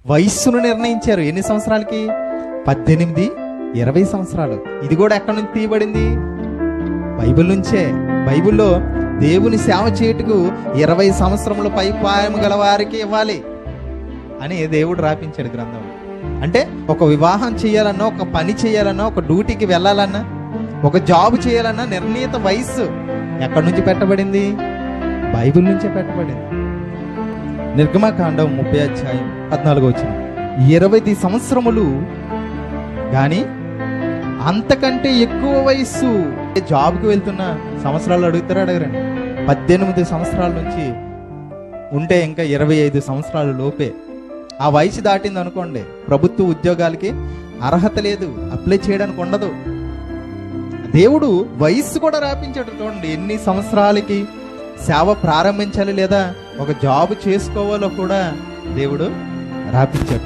వయస్సును నిర్ణయించారు. ఎన్ని సంవత్సరాలకి? 18, 20 సంవత్సరాలు. ఇది కూడా ఎక్కడి నుంచి తీయబడింది? బైబిల్ నుంచే. బైబిల్లో దేవుని సేవ చేయుటకు 20 సంవత్సరముల పైపాయం గల వారికి ఇవ్వాలి అని దేవుడు రాపించాడు గ్రంథం. అంటే ఒక వివాహం చేయాలన్నా, ఒక పని చేయాలన్నా, ఒక డ్యూటీకి వెళ్ళాలన్నా, ఒక జాబ్ చేయాలన్నా నిర్ణీత వయస్సు ఎక్కడి నుంచి పెట్టబడింది? బైబిల్ నుంచే పెట్టబడింది. నిర్గమకాండం 30:14 20 సంవత్సరములు కానీ అంతకంటే ఎక్కువ వయస్సు జాబ్కి వెళ్తున్న సంవత్సరాలు అడగరండి. 18 సంవత్సరాల నుంచి ఉంటే ఇంకా 25 సంవత్సరాల లోపే. ఆ వయసు దాటింది అనుకోండి, ప్రభుత్వ ఉద్యోగాలకి అర్హత లేదు, అప్లై చేయడానికి ఉండదు. దేవుడు వయస్సు కూడా రాపించాడు. చూడండి ఎన్ని సంవత్సరాలకి సేవ ప్రారంభించాలి లేదా ఒక జాబ్ చేసుకోవాలో కూడా దేవుడు రాపించాడు.